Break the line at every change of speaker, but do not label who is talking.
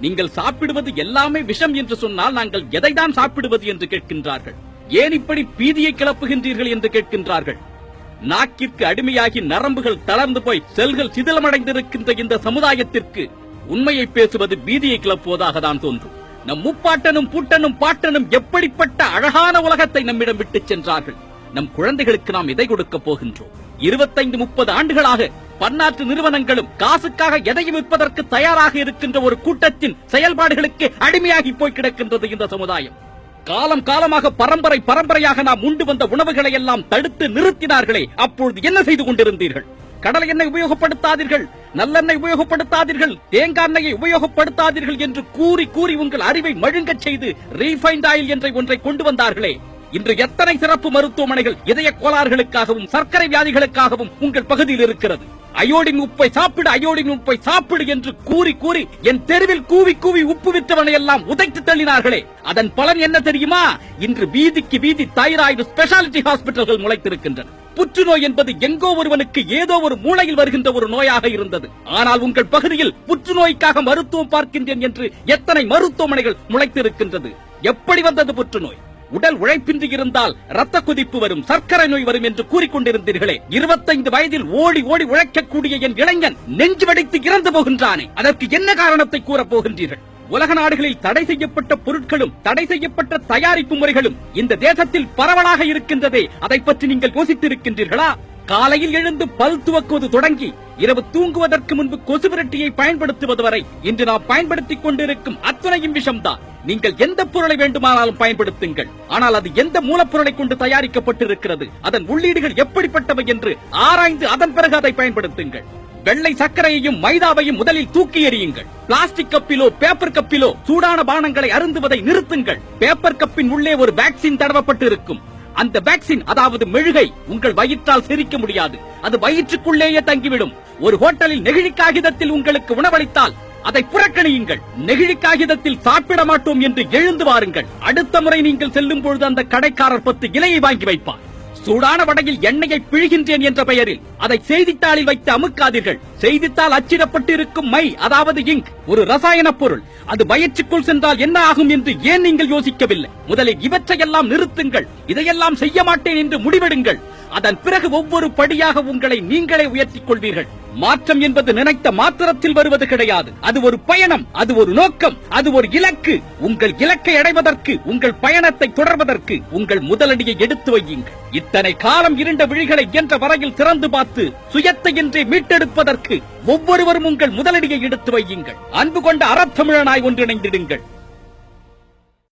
நீங்கள் சாப்பிடுவது எல்லாமே விஷம் என்று சொன்னால் நாங்கள் எதைதான் சாப்பிடுவது என்று கேட்கின்றார்கள். ஏன் இப்படி பீதியை கிளப்புகின்றீர்கள் என்று கேட்கின்றார்கள். நாக்கிற்கு அடிமையாகி நரம்புகள் தளர்ந்து போய் செல்கள் சிதிலமடைந்திருக்கின்ற இந்த சமுதாயத்திற்கு உண்மையை பேசுவது பீதியை கிளப்புவதாக தான் தோன்றும். நம் முப்பாட்டனும் பூட்டனும் பாட்டனும் எப்படிப்பட்ட அழகான உலகத்தை நம்மிடம் விட்டுச் சென்றார்கள். நம் குழந்தைகளுக்கு நாம் எதை கொடுக்க போகின்றோம்? 25-30 ஆண்டுகளாக பன்னாட்டு நிறுவனங்களும் காசுக்காக எதையும் விற்பதற்கு தயாராக இருக்கின்ற ஒரு கூட்டத்தின் செயல்பாடுகளுக்கு அடிமையாகி போய் கிடக்கின்றது இந்த சமுதாயம். காலம் காலமாக பரம்பரையாக நாம் உண்டு வந்த உணவுகளை எல்லாம் தடுத்து நிறுத்தினார்களே, அப்பொழுது என்ன செய்து கொண்டிருந்தீர்கள்? கடலை எண்ணெய் உபயோகப்படுத்தாதீர்கள், நல்லெண்ணெய் உபயோகப்படுத்தாதீர்கள், தேங்காய் எண்ணெயை உபயோகப்படுத்தாதீர்கள் என்று கூறி கூறி உங்கள் அறிவை மழுங்கச் செய்து ரீஃபைண்ட் ஆயில் என்ற ஒன்றை கொண்டு வந்தார்களே. இன்று எத்தனை சிறப்பு மருத்துவமனைகள் இதய கோளாறுகளுக்காகவும் சர்க்கரை வியாதிகளுக்காகவும் உங்கள் பகுதியில் இருக்கிறது. அயோடின் உப்பை சாப்பிடு, அயோடின் உப்பை சாப்பிடு என்று கூறி கூறி என் தெருவில் கூவி கூவி உப்பு விற்றவனை எல்லாம் உதைத்து தள்ளினார்களே. அதன் பலன் என்ன தெரியுமா? இன்று வீதிக்கு வீதி தைராய்டு ஸ்பெஷாலிட்டி ஹாஸ்பிட்டல்கள் முளைத்திருக்கின்றன. புற்றுநோய் என்பது எங்கோ ஒருவனுக்கு ஏதோ ஒரு மூளையில் வருகின்ற ஒரு நோயாக இருந்தது. ஆனால் உங்கள் பகுதியில் புற்றுநோய்க்காக மருத்துவம் பார்க்கின்றேன் என்று எத்தனை மருத்துவமனைகள் முளைத்திருக்கின்றது. எப்படி வந்தது புற்றுநோய்? உடல் உழைப்பின்றி இருந்தால் ரத்த கொதிப்பு வரும், சர்க்கரை நோய் வரும் என்று கூறிக்கொண்டிருந்தீர்களே. 25 வயதில் ஓடி ஓடி உழைக்கக்கூடிய என் இளைஞன் நெஞ்சு வடித்து இறந்து போகின்றானே, அதற்கு என்ன காரணத்தை கூறப் போகின்றீர்கள்? உலக நாடுகளில் தடை செய்யப்பட்ட பொருட்களும் தடை செய்யப்பட்ட தயாரிப்பு முறைகளும் இந்த தேசத்தில் பரவலாக இருக்கின்றதே, அதை பற்றி நீங்கள் யோசித்திருக்கின்றீர்களா? காலையில் எழுந்து பல் துவக்குவது தொடங்கி இரவு தூங்குவதற்கு முன்பு கொசு விரட்டியை பயன்படுத்துவது வரை இன்று நாம் பயன்படுத்திக் கொண்டிருக்கும் அத்தனையும் விஷம்தான். நீங்கள் எந்த பொருளை வேண்டுமானாலும் பயன்படுத்துங்கள், ஆனால் அது எந்த மூலப்பொருளை கொண்டு தயாரிக்கப்பட்டிருக்கிறது, அதன் உள்ளீடுகள் எப்படிப்பட்டவை என்று ஆராய்ந்து அதன் பிறகு அதை பயன்படுத்துங்கள். வெள்ளை சர்க்கரையையும் மைதாவையும் முதலில் தூக்கி எறியுங்கள். பிளாஸ்டிக் கப்பிலோ பேப்பர் கப்பிலோ சூடான பானங்களை அருந்துவதை நிறுத்துங்கள். பேப்பர் கப்பின் உள்ளே ஒரு வேக்சின் தடவப்பட்டு இருக்கும். அந்த வேக்சின், அதாவது மெழுகை, உங்கள் வயிற்றால் செரிக்க முடியாது, அது வயிற்றுக்குள்ளேயே தங்கிவிடும். ஒரு ஹோட்டலில் நெகிழி காகிதத்தில் உங்களுக்கு உணவளித்தால் அதை புறக்கணியுங்கள். நெகிழி காகிதத்தில் சாப்பிட மாட்டோம் என்று எழுந்து வாருங்கள். அடுத்த முறை நீங்கள் செல்லும் பொழுது அந்த கடைக்காரர் 10 இலையை வாங்கி வைப்பார். சூடான வடையில் எண்ணெயை பிழிகின்றேன் என்ற பெயரில் அதை செய்தித்தாளில் வைத்து அமுக்காதீர்கள். செய்தித்தாள் அச்சிடப்பட்டு இருக்கும் மை, அதாவது இங்க், ஒரு ரசாயன பொருள். அது வயிற்றுக்குள் சென்றால் என்ன ஆகும் என்று ஏன் நீங்கள் யோசிக்கவில்லை? முதலில் இவற்றையெல்லாம் நிறுத்துங்கள். இதையெல்லாம் செய்ய மாட்டேன் என்று முடிவெடுங்கள். அதன் பிறகு ஒவ்வொரு படியாக உங்களை நீங்களே உயர்த்திக் கொள்வீர்கள். மாற்றம் என்பது நினைத்த மாத்திரத்தில் வருவது கிடையாது. அது ஒரு பயணம், அது ஒரு நோக்கம், அது ஒரு இலக்கு. உங்கள் இலக்கை அடைவதற்கு, உங்கள் பயணத்தை தொடர்வதற்கு உங்கள் முதலடியை எடுத்து வையுங்கள். இத்தனை காலம் இருண்ட விழிகளை என்ற வரையில் திறந்து பார்த்து சுயத்தை இன்றே மீட்டெடுப்பதற்கு ஒவ்வொருவரும் உங்கள் முதலடியை எடுத்து வையுங்கள். அன்பு கொண்ட அறத்தமிழனாய் ஒன்றிணைந்திடுங்கள்.